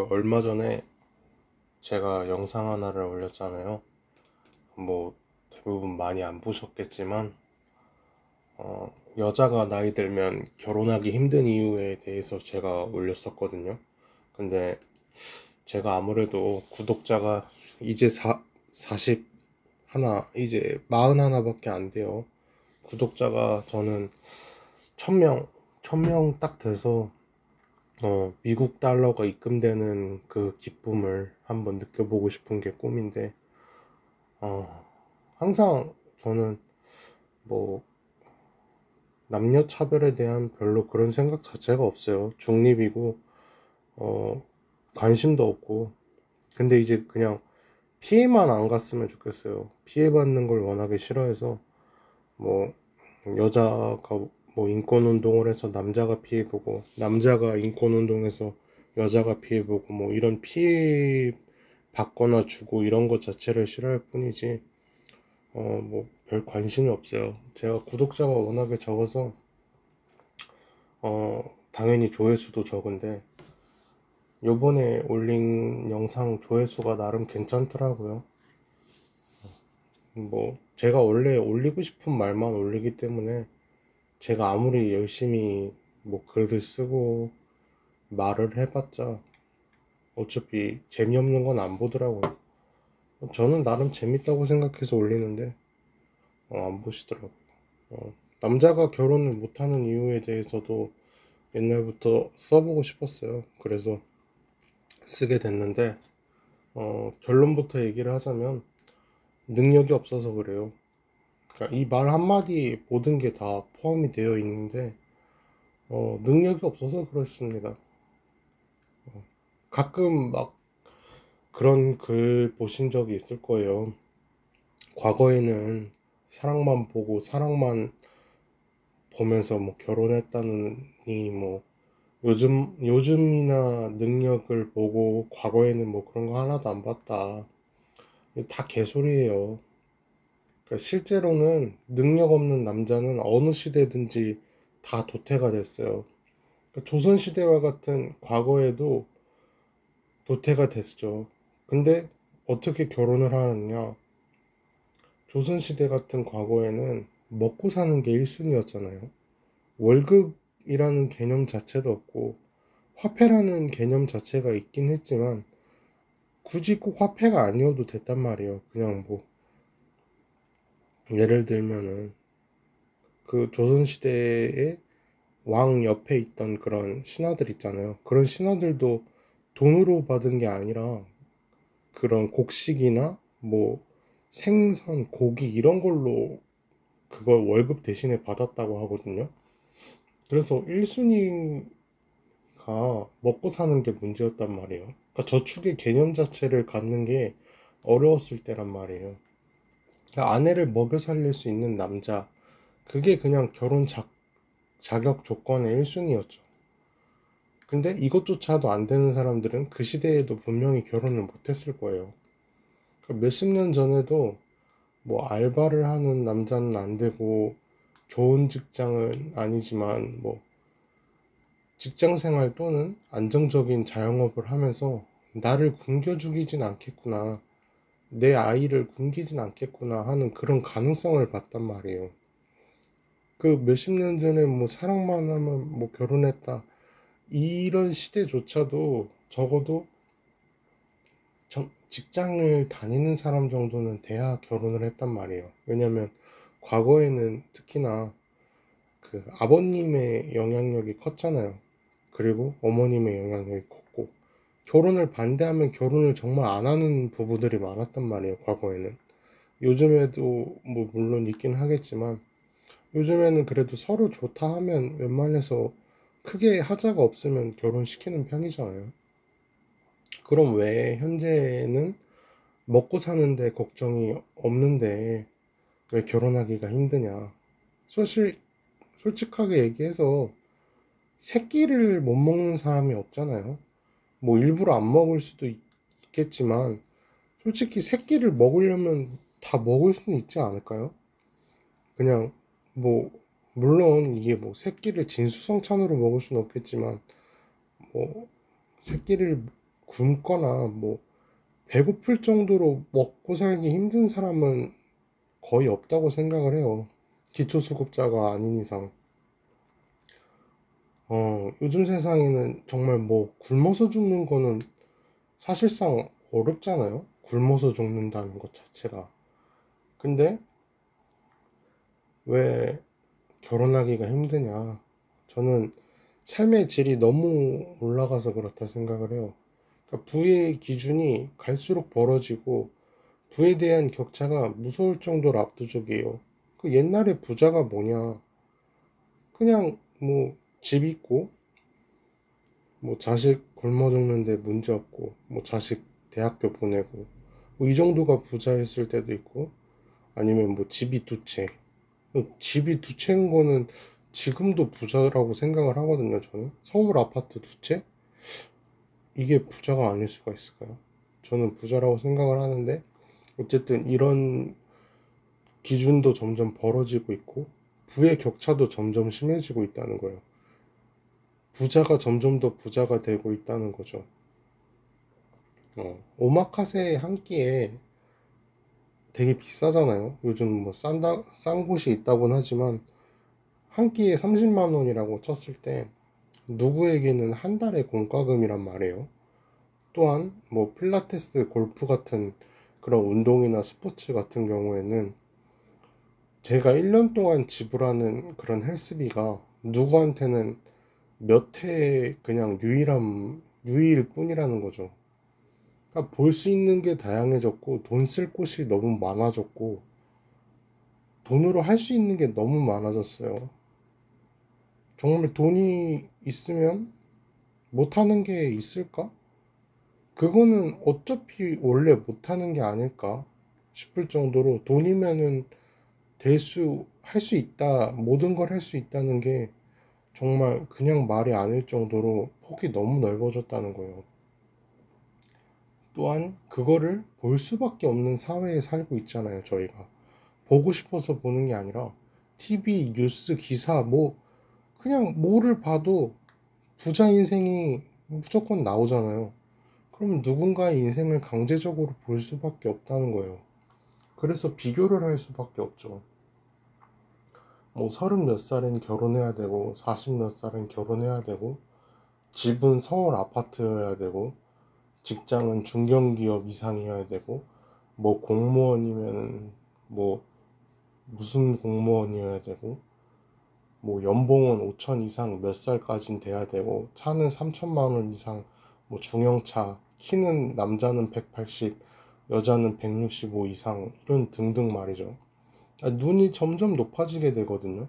얼마 전에 제가 영상 하나를 올렸잖아요. 뭐 대부분 많이 안 보셨겠지만 여자가 나이 들면 결혼하기 힘든 이유에 대해서 제가 올렸었거든요. 근데 제가 아무래도 구독자가 이제 40 하나, 이제 41밖에 안 돼요. 구독자가 저는 1000명 딱 돼서 미국 달러가 입금되는 그 기쁨을 한번 느껴보고 싶은 게 꿈인데, 항상 저는 뭐 남녀 차별에 대한 별로 그런 생각 자체가 없어요. 중립이고 관심도 없고. 근데 이제 그냥 피해만 안 갔으면 좋겠어요. 피해받는 걸 워낙에 싫어해서 뭐 여자가 뭐 인권운동을 해서 남자가 피해보고, 남자가 인권운동해서 여자가 피해보고, 뭐 이런 피해 받거나 주고 이런 것 자체를 싫어할 뿐이지 뭐 별 관심이 없어요. 제가 구독자가 워낙에 적어서 당연히 조회수도 적은데, 요번에 올린 영상 조회수가 나름 괜찮더라고요. 뭐 제가 원래 올리고 싶은 말만 올리기 때문에, 제가 아무리 열심히 뭐 글을 쓰고 말을 해봤자 어차피 재미없는 건 안 보더라고요. 저는 나름 재밌다고 생각해서 올리는데 안 보시더라고요. 남자가 결혼을 못하는 이유에 대해서도 옛날부터 써보고 싶었어요. 그래서 쓰게 됐는데, 결론부터 얘기를 하자면 능력이 없어서 그래요. 그러니까 이 말 한마디에 모든 게 다 포함이 되어 있는데, 능력이 없어서 그렇습니다. 가끔 막 그런 글 보신 적이 있을 거예요. 과거에는 사랑만 보면서 뭐 결혼했다느니, 뭐 요즘이나 능력을 보고 과거에는 뭐 그런 거 하나도 안 봤다. 다 개소리예요. 그러니까 실제로는 능력 없는 남자는 어느 시대든지 다 도태가 됐어요. 그러니까 조선시대와 같은 과거에도 도태가 됐죠. 근데 어떻게 결혼을 하느냐? 조선시대 같은 과거에는 먹고 사는 게 1순위였잖아요. 월급이라는 개념 자체도 없고, 화폐라는 개념 자체가 있긴 했지만 굳이 꼭 화폐가 아니어도 됐단 말이에요. 그냥 뭐 예를 들면은 그 조선시대에 왕 옆에 있던 그런 신하들 있잖아요. 그런 신하들도 돈으로 받은 게 아니라 그런 곡식이나 뭐 생선, 고기 이런 걸로 그걸 월급 대신에 받았다고 하거든요. 그래서 1순위가 먹고 사는 게 문제였단 말이에요. 그러니까 저축의 개념 자체를 갖는 게 어려웠을 때란 말이에요. 그러니까 아내를 먹여 살릴 수 있는 남자, 그게 그냥 자격 조건의 1순위였죠. 근데 이것조차도 안 되는 사람들은 그 시대에도 분명히 결혼을 못했을 거예요. 그러니까 몇십 년 전에도 뭐 알바를 하는 남자는 안 되고, 좋은 직장은 아니지만 뭐 직장 생활 또는 안정적인 자영업을 하면서 나를 굶겨 죽이진 않겠구나, 내 아이를 굶기진 않겠구나 하는 그런 가능성을 봤단 말이에요. 그 몇십 년 전에 뭐 사랑만 하면 뭐 결혼했다, 이런 시대조차도 적어도 직장을 다니는 사람 정도는 돼야 결혼을 했단 말이에요. 왜냐면 과거에는 특히나 그 아버님의 영향력이 컸잖아요. 그리고 어머님의 영향력이 컸고, 결혼을 반대하면 결혼을 정말 안 하는 부부들이 많았단 말이에요, 과거에는. 요즘에도 뭐 물론 있긴 하겠지만, 요즘에는 그래도 서로 좋다 하면 웬만해서 크게 하자가 없으면 결혼시키는 편이잖아요. 그럼 왜 현재는 먹고 사는데 걱정이 없는데 왜 결혼하기가 힘드냐? 사실 솔직하게 얘기해서 새끼를 못 먹는 사람이 없잖아요. 뭐 일부러 안 먹을 수도 있겠지만, 솔직히 새끼를 먹으려면 다 먹을 수는 있지 않을까요? 그냥 뭐 물론 이게 뭐 새끼를 진수성찬으로 먹을 수는 없겠지만, 뭐 새끼를 굶거나 뭐 배고플 정도로 먹고 살기 힘든 사람은 거의 없다고 생각을 해요. 기초수급자가 아닌 이상. 요즘 세상에는 정말 뭐 굶어서 죽는 거는 사실상 어렵잖아요. 굶어서 죽는다는 것 자체가. 근데 왜 결혼하기가 힘드냐? 저는 삶의 질이 너무 올라가서 그렇다 생각을 해요. 그러니까 부의 기준이 갈수록 벌어지고 부에 대한 격차가 무서울 정도로 압도적이에요. 그 옛날에 부자가 뭐냐? 그냥 뭐 집 있고 뭐 자식 굶어 죽는데 문제 없고 뭐 자식 대학교 보내고 뭐 이 정도가 부자였을 때도 있고 아니면 뭐 집이 두 채. 집이 두 채인 거는 지금도 부자라고 생각을 하거든요. 저는 서울 아파트 두 채? 이게 부자가 아닐 수가 있을까요? 저는 부자라고 생각을 하는데 어쨌든 이런 기준도 점점 벌어지고 있고 부의 격차도 점점 심해지고 있다는 거예요. 부자가 점점 더 부자가 되고 있다는 거죠. 오마카세 한 끼에 되게 비싸잖아요. 요즘 뭐 싼 곳이 있다곤 하지만 한 끼에 30만 원이라고 쳤을 때 누구에게는 한 달의 공과금이란 말이에요. 또한 뭐 필라테스, 골프 같은 그런 운동이나 스포츠 같은 경우에는 제가 1년 동안 지불하는 그런 헬스비가 누구한테는 몇 회 그냥 유의일 뿐이라는 거죠. 그러니까 볼 수 있는 게 다양해졌고 돈 쓸 곳이 너무 많아졌고 돈으로 할 수 있는 게 너무 많아졌어요. 정말 돈이 있으면 못하는 게 있을까? 그거는 어차피 원래 못하는 게 아닐까 싶을 정도로 돈이면은 할 수 있다, 모든 걸 할 수 있다는 게 정말 그냥 말이 아닐 정도로 폭이 너무 넓어졌다는 거예요. 또한 그거를 볼 수밖에 없는 사회에 살고 있잖아요, 저희가. 보고 싶어서 보는 게 아니라 TV, 뉴스, 기사, 뭐 그냥 뭐를 봐도 부자 인생이 무조건 나오잖아요. 그럼 누군가의 인생을 강제적으로 볼 수밖에 없다는 거예요. 그래서 비교를 할 수밖에 없죠. 뭐 서른 몇 살엔 결혼해야 되고 40 몇 살엔 결혼해야 되고 집은 서울 아파트여야 되고 직장은 중견기업 이상이어야 되고 뭐 공무원이면 뭐 무슨 공무원이어야 되고 뭐 연봉은 5천 이상 몇 살까진 돼야 되고 차는 3천만 원 이상 뭐 중형차 키는 남자는 180 여자는 165 이상 이런 등등 말이죠. 눈이 점점 높아지게 되거든요.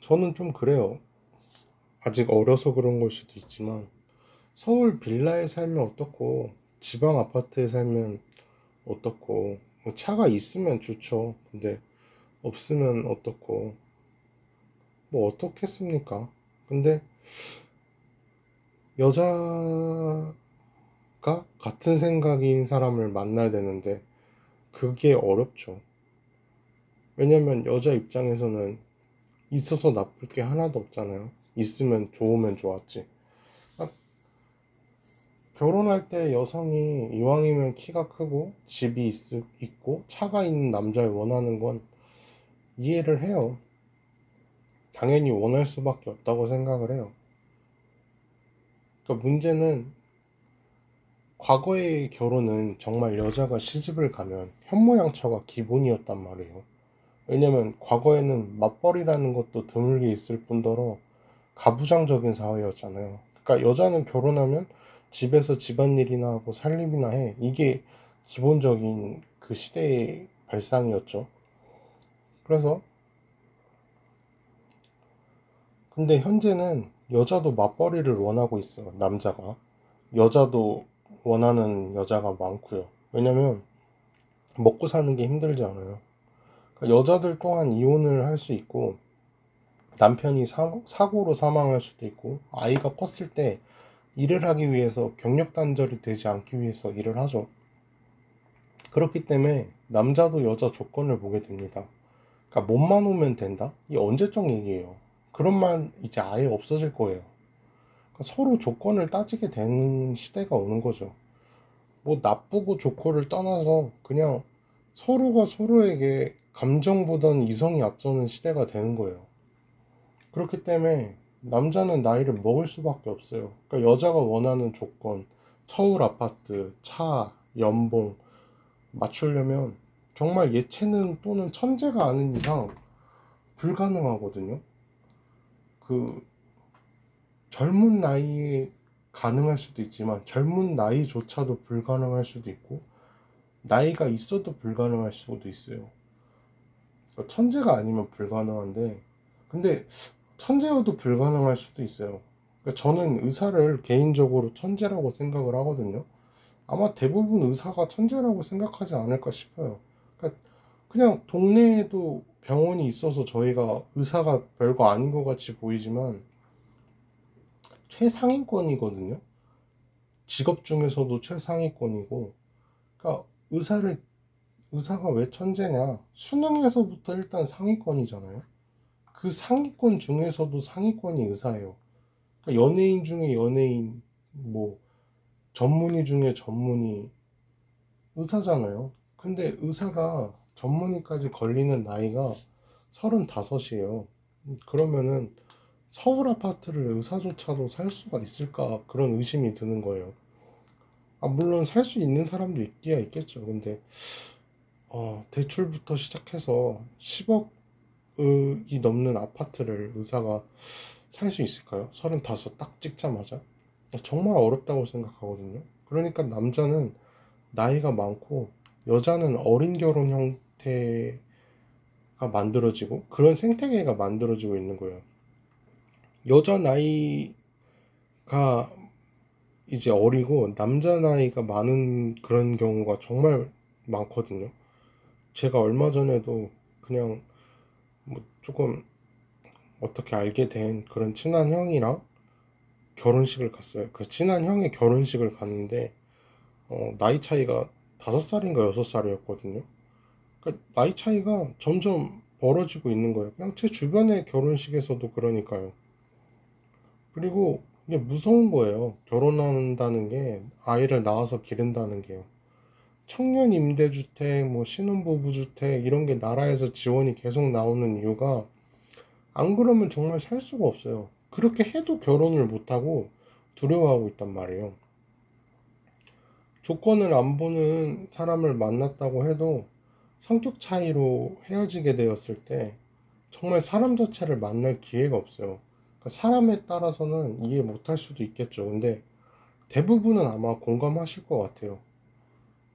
저는 좀 그래요. 아직 어려서 그런 걸 수도 있지만 서울 빌라에 살면 어떻고 지방 아파트에 살면 어떻고 뭐 차가 있으면 좋죠. 근데 없으면 어떻고 뭐 어떻겠습니까? 근데 여자가 같은 생각인 사람을 만나야 되는데 그게 어렵죠. 왜냐면 여자 입장에서는 있어서 나쁠 게 하나도 없잖아요. 있으면 좋으면 좋았지. 아, 결혼할 때 여성이 이왕이면 키가 크고 집이 있고 차가 있는 남자를 원하는 건 이해를 해요. 당연히 원할 수밖에 없다고 생각을 해요. 그러니까 문제는 과거의 결혼은 정말 여자가 시집을 가면 현모양처가 기본이었단 말이에요. 왜냐면 과거에는 맞벌이라는 것도 드물게 있을 뿐더러 가부장적인 사회였잖아요. 그러니까 여자는 결혼하면 집에서 집안일이나 하고 살림이나 해. 이게 기본적인 그 시대의 발상이었죠. 그래서 근데 현재는 여자도 맞벌이를 원하고 있어요. 남자가. 여자도 원하는 여자가 많고요. 왜냐면 먹고 사는 게 힘들지 않아요. 그러니까 여자들 또한 이혼을 할 수 있고 남편이 사고로 사망할 수도 있고 아이가 컸을 때 일을 하기 위해서 경력 단절이 되지 않기 위해서 일을 하죠. 그렇기 때문에 남자도 여자 조건을 보게 됩니다. 그러니까 몸만 오면 된다? 이게 언제적 얘기예요. 그런 말 이제 아예 없어질 거예요. 그러니까 서로 조건을 따지게 되는 시대가 오는 거죠. 뭐 나쁘고 좋고를 떠나서 그냥 서로가 서로에게 감정보다는 이성이 앞서는 시대가 되는 거예요. 그렇기 때문에 남자는 나이를 먹을 수밖에 없어요. 그러니까 여자가 원하는 조건, 서울 아파트, 차, 연봉 맞추려면 정말 예체능 또는 천재가 아닌 이상 불가능하거든요. 그 젊은 나이에 가능할 수도 있지만 젊은 나이조차도 불가능할 수도 있고 나이가 있어도 불가능할 수도 있어요. 그러니까 천재가 아니면 불가능한데 근데 천재여도 불가능할 수도 있어요. 그러니까 저는 의사를 개인적으로 천재라고 생각을 하거든요. 아마 대부분 의사가 천재라고 생각하지 않을까 싶어요. 그러니까 그냥 동네에도 병원이 있어서 저희가 의사가 별거 아닌 것 같이 보이지만 최상위권이거든요. 직업 중에서도 최상위권이고, 그러니까 의사가 왜 천재냐? 수능에서부터 일단 상위권이잖아요. 그 상위권 중에서도 상위권이 의사예요. 그러니까 연예인 중에 연예인, 뭐 전문의 중에 전문의 의사잖아요. 근데 의사가 전문의까지 걸리는 나이가 35이에요. 그러면은 서울 아파트를 의사조차도 살 수가 있을까 그런 의심이 드는 거예요. 아, 물론 살 수 있는 사람도 있기야 있겠죠. 근데 대출부터 시작해서 10억이 넘는 아파트를 의사가 살 수 있을까요? 35 딱 찍자마자 정말 어렵다고 생각하거든요. 그러니까 남자는 나이가 많고 여자는 어린 결혼 형태가 만들어지고 그런 생태계가 만들어지고 있는 거예요. 여자 나이가 이제 어리고 남자 나이가 많은 그런 경우가 정말 많거든요. 제가 얼마 전에도 그냥 뭐 조금 어떻게 알게 된 그런 친한 형이랑 결혼식을 갔어요. 그 친한 형의 결혼식을 갔는데 나이 차이가 5살인가 6살이었거든요. 그러니까 나이 차이가 점점 벌어지고 있는 거예요. 그냥 제 주변의 결혼식에서도 그러니까요. 그리고 이게 무서운 거예요. 결혼한다는 게 아이를 낳아서 기른다는 게요. 청년 임대주택, 뭐 신혼부부주택 이런 게 나라에서 지원이 계속 나오는 이유가 안 그러면 정말 살 수가 없어요. 그렇게 해도 결혼을 못하고 두려워하고 있단 말이에요. 조건을 안 보는 사람을 만났다고 해도 성격 차이로 헤어지게 되었을 때 정말 사람 자체를 만날 기회가 없어요. 그러니까 사람에 따라서는 이해 못할 수도 있겠죠. 근데 대부분은 아마 공감하실 것 같아요.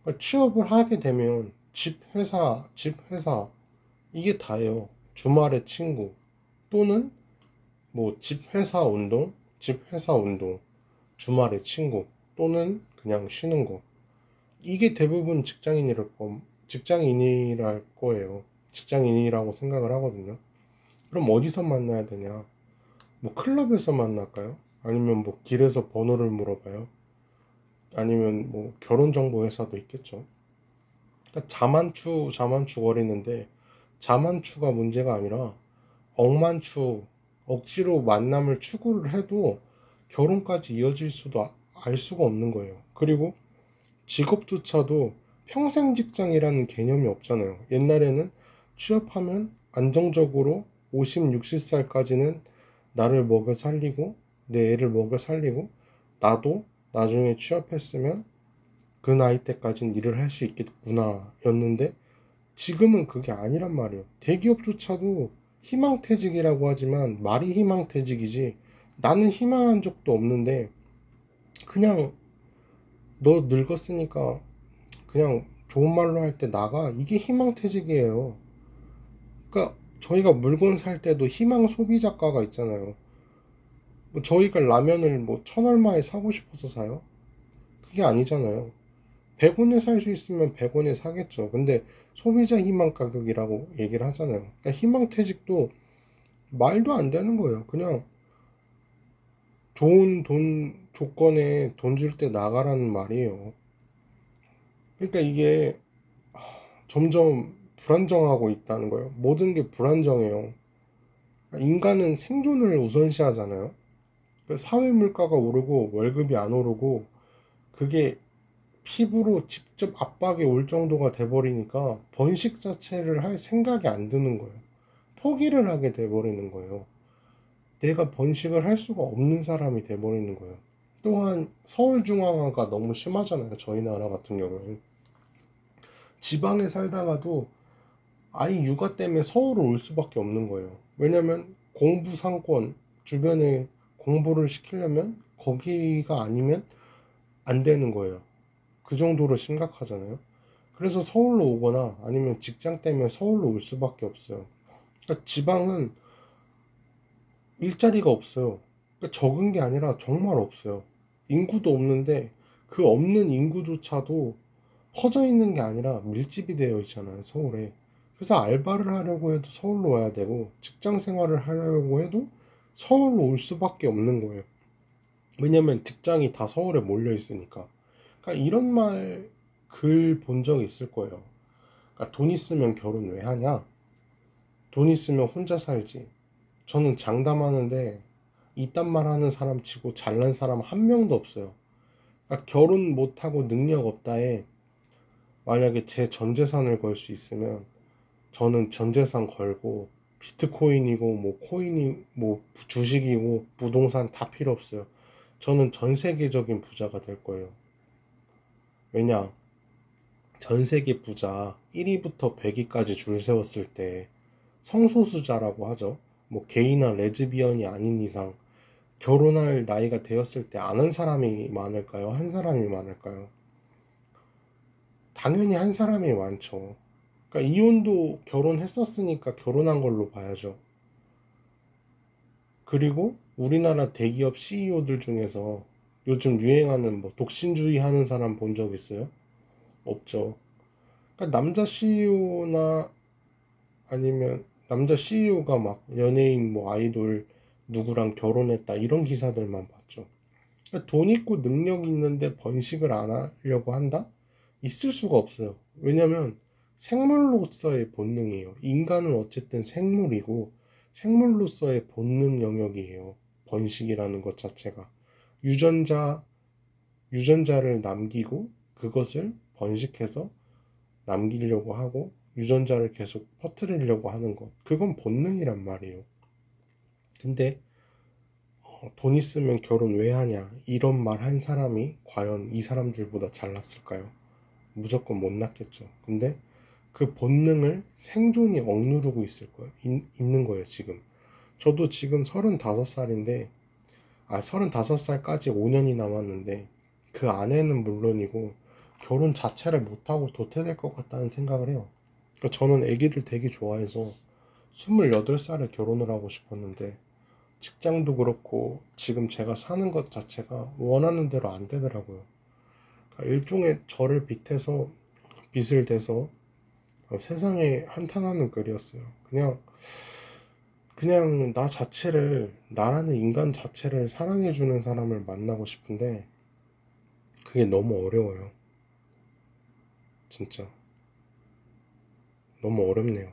그러니까 취업을 하게 되면 집, 회사 이게 다예요. 주말에 친구 또는 뭐 집, 회사 운동, 집, 회사 운동, 주말에 친구 또는 그냥 쉬는 거. 이게 대부분 직장인이랄 거예요. 직장인이라고 생각을 하거든요. 그럼 어디서 만나야 되냐? 뭐 클럽에서 만날까요? 아니면 뭐 길에서 번호를 물어봐요? 아니면 뭐 결혼정보 회사도 있겠죠. 그러니까 자만추 거리는데 자만추가 문제가 아니라 억만추 억지로 만남을 추구를 해도 결혼까지 이어질 수도 알 수가 없는 거예요. 그리고 직업조차도 평생 직장이라는 개념이 없잖아요. 옛날에는 취업하면 안정적으로 50, 60살까지는 나를 먹여 살리고 내 애를 먹여 살리고 나도 나중에 취업했으면 그 나이 때까지는 일을 할 수 있겠구나 였는데 지금은 그게 아니란 말이에요. 대기업조차도 희망퇴직이라고 하지만 말이 희망퇴직이지 나는 희망한 적도 없는데 그냥 너 늙었으니까 그냥 좋은 말로 할 때 나가 이게 희망퇴직이에요. 그러니까 저희가 물건 살 때도 희망 소비자가가 있잖아요. 뭐 저희가 라면을 뭐 1,000얼마에 사고 싶어서 사요? 그게 아니잖아요. 100원에 살 수 있으면 100원에 사겠죠. 근데 소비자 희망 가격이라고 얘기를 하잖아요. 그러니까 희망퇴직도 말도 안 되는 거예요. 그냥 좋은 조건에 돈 줄 때 나가라는 말이에요. 그러니까 이게 점점 불안정하고 있다는 거예요. 모든 게 불안정해요. 인간은 생존을 우선시하잖아요. 사회 물가가 오르고 월급이 안 오르고 그게 피부로 직접 압박이 올 정도가 돼버리니까 번식 자체를 할 생각이 안 드는 거예요. 포기를 하게 돼버리는 거예요. 내가 번식을 할 수가 없는 사람이 돼버리는 거예요. 또한 서울중앙화가 너무 심하잖아요. 저희 나라 같은 경우는. 지방에 살다가도 아이 육아 때문에 서울을 올 수밖에 없는 거예요. 왜냐면 공부 상권 주변에 공부를 시키려면 거기가 아니면 안 되는 거예요. 그 정도로 심각하잖아요. 그래서 서울로 오거나 아니면 직장 때문에 서울로 올 수밖에 없어요. 그러니까 지방은 일자리가 없어요. 그러니까 적은 게 아니라 정말 없어요. 인구도 없는데 그 없는 인구조차도 퍼져 있는 게 아니라 밀집이 되어 있잖아요, 서울에. 그래서 알바를 하려고 해도 서울로 와야 되고 직장 생활을 하려고 해도 서울로 올 수밖에 없는 거예요. 왜냐면 직장이 다 서울에 몰려 있으니까. 그러니까 이런 말 글 본 적 있을 거예요. 그러니까 돈 있으면 결혼 왜 하냐? 돈 있으면 혼자 살지. 저는 장담하는데 이딴 말 하는 사람 치고 잘난 사람 한 명도 없어요. 그러니까 결혼 못하고 능력 없다에 만약에 제 전 재산을 걸 수 있으면 저는 전 재산 걸고 비트코인이고 뭐 코인이 뭐 주식이고 부동산 다 필요 없어요. 저는 전 세계적인 부자가 될 거예요. 왜냐? 전 세계 부자 1위부터 100위까지 줄 세웠을 때 성소수자라고 하죠. 뭐 게이나 레즈비언이 아닌 이상 결혼할 나이가 되었을 때 안 한 사람이 많을까요? 한 사람이 많을까요? 당연히 한 사람이 많죠. 그러니까 이혼도 결혼했었으니까 결혼한 걸로 봐야죠. 그리고 우리나라 대기업 CEO들 중에서 요즘 유행하는 뭐 독신주의 하는 사람 본 적 있어요? 없죠. 그러니까 남자 CEO나 아니면 남자 CEO가 막 연예인 뭐 아이돌 누구랑 결혼했다 이런 기사들만 봤죠. 그러니까 돈 있고 능력 있는데 번식을 안 하려고 한다? 있을 수가 없어요. 왜냐면 생물로서의 본능이에요. 인간은 어쨌든 생물이고 생물로서의 본능 영역이에요. 번식이라는 것 자체가. 유전자, 유전자를 남기고 그것을 번식해서 남기려고 하고 유전자를 계속 퍼뜨리려고 하는 것. 그건 본능이란 말이에요. 근데 돈 있으면 결혼 왜 하냐 이런 말 한 사람이 과연 이 사람들보다 잘났을까요? 무조건 못 났겠죠. 근데 그 본능을 생존이 억누르고 있는 거예요, 지금. 저도 지금 35살인데, 35살까지 5년이 남았는데, 그 안에는 물론이고, 결혼 자체를 못하고 도태될 것 같다는 생각을 해요. 그러니까 저는 애기를 되게 좋아해서 28살에 결혼을 하고 싶었는데, 직장도 그렇고, 지금 제가 사는 것 자체가 원하는 대로 안 되더라고요. 그러니까 일종의 저를 빚을 대서 세상에 한탄하는 글이었어요. 그냥 나 자체를, 나라는 인간 자체를 사랑해주는 사람을 만나고 싶은데, 그게 너무 어려워요. 진짜. 너무 어렵네요.